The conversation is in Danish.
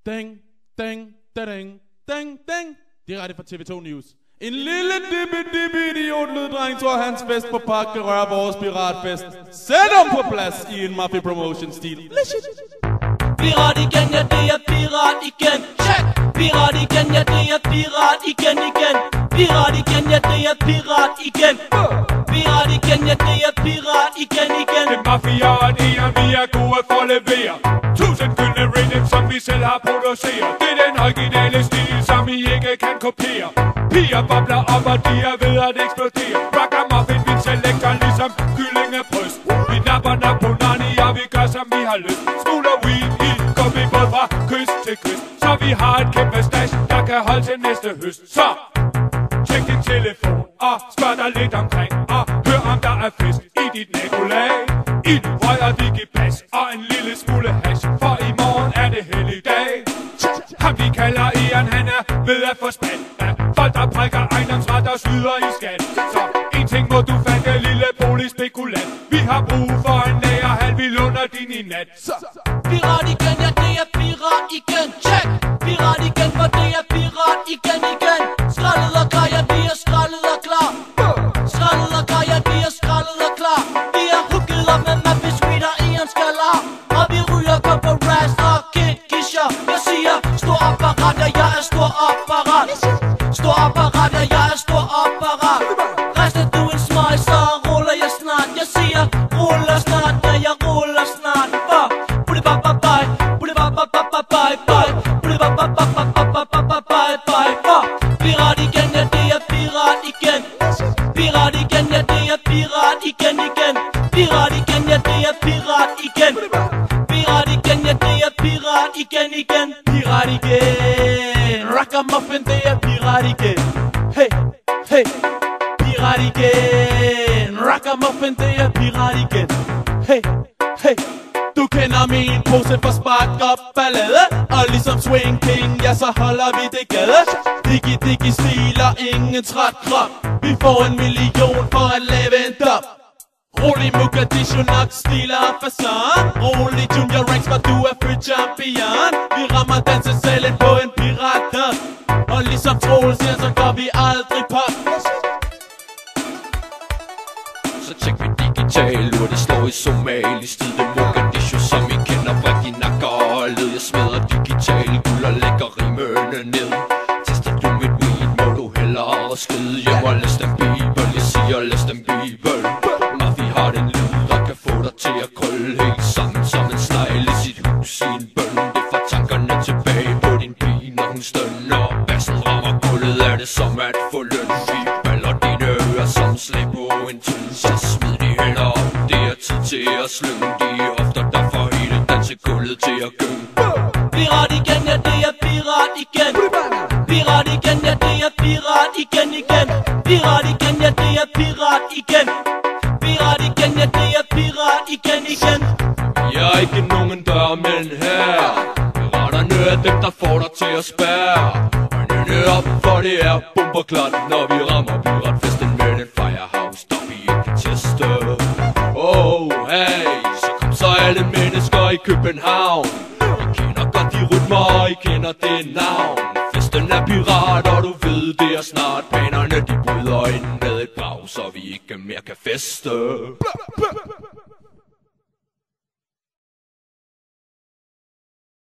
Ding, ding, ding, ding, ding. Direkte fra TV2 News. En lille dippe idiotlyd-dreng tror hans fest på Park kan røre vores piratfest. Sæt dem på plads i en Mafia Promotion-stil. Pirat igen, ja det er pirat igen. Check! Pirat igen, ja det er pirat igen. Pirat igen, ja det er pirat igen. Pirat igen, ja det er pirat igen. Det er Mafia og Neon, vi er gode for at levere 1000 gyldne rhythm, som vi selv har produceret. Det er den originale stil, som I ikke kan kopiere. Piger bobler op, og de er ved at eksplodere. Ragamuffin, vi selekter ligesom kyllingebryst. Vi napper nok på nani, og vi gør som vi har lyst. Smugler weed i gummibåd fra kyst til kyst, så vi har et kæmpe stash, der kan holde til næste høst. Så tjek din telefon og spørg dig lidt omkring, og hør om der er fest i dit nabolag. I nu røger digipas og en lille smule hash, for i morgen er det helligdag. Ham vi kalder Ian, han er ved at få spand af folk, der prikker ejendomsret og snyder i skat. Så en ting må du fatte, lille boligspekulant, vi har brug for en lagerhal, vi låner din i nat. Pirat igen, ja det er pirat igen. Check! Pirat igen, for det er pirat igen. Skraldet og klar, ja vi er skraldet og klar. Skraldet og klar, ja vi er skraldet og klar. Vi er hooket op med Mafia Street og Ian Skalar. Og vi ryger godt på Rast og Kid Kisha. Jeg siger stor apparat, ja jeg er stor apparat. Stor apparat, ja jeg er stor apparat. Rester du en smøg, så ruller jeg snart. Jeg siger ruller snart, ja jeg ruller snart. Pirat igen, ja det er pirat igen. Pirat igen, ja det er pirat igen. Pirat igen, ja det er pirat igen. Pirat igen, ja det er pirat igen. Pirat igen. Ragamuffin, det er pirat igen. Hey, hey. Pirat igen. Ragamuffin, det er pirat igen. Hey, hey. Du kender min pose for spark op ballade. Og ligesom Swing King, ja så holder vi det gade. Digi stil og ingen træt krop. Vi får 1 million for at lave en dub. Rolig Mogadishu nok stiler og fason. Rolig Junior Ranks, for du er free champion. Vi rammer danse selv på en pirat dub. Og ligesom Troels siger, så går vi aldrig pop. Så tjek vi digital, hvor det slår i somali stil. Det Mogadishu, som I kender fra de nakker og led. Jeg smadrer digital, guld og lægger rimene ned. Tester du mit weed, må du hellere skride hjem og læs den bibel. Jeg siger læs den bibel. Mafia har den lyd, der kan få dig til at krølle helt sammen som en snegl i sit hus i en bøn. Det får tankerne tilbage på din pige, når hun stønner. Og bassen rammer gulvet, er det som at få løn. Vi baller dine ører som slag på en tynde. Så smid de hænder op, det er tid til at slynge. De ofter der får hele dansegulvet til at gynge. Pirat igen, ja det er pirat igen. Pirat igen, ja det er pirat igen. Pirat igen, ja det er pirat igen. Pirat igen, ja det er pirat igen. Jeg er ikke nogen dørmænd her. Piraterne er dem, der får dig til at spærre. Øjnene op, for det er bomberklart, når vi rammer piratfesten med en firehouse, der vi ikke kan teste. Oh hey, så kom så alle mennesker i København. I kender godt de rytmer, og I kender det navn. Festen er pirat, og du ved det er snart. Panerne de bryder ind med et brag, så vi ikke mere kan feste.